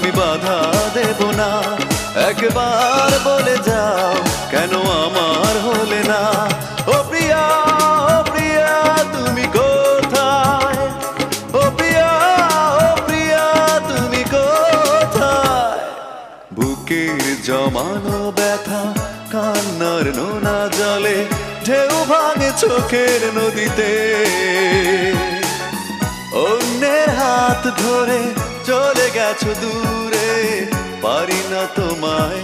আমি বাধা দেব না। একবার বলে যাও কেন আমার হলে না। ও প্রিয়া, ও প্রিয়া তুমি কোথায়? ও প্রিয়া, ও প্রিয়া তুমি কোথায়? বুকের জমানো ব্যথা কান্নার নোনা জলে ঢেউ ভাঙে চোখের নদীতে। অন্যের হাত ধরে চলে গেছো দূরে, পারি না তোমায়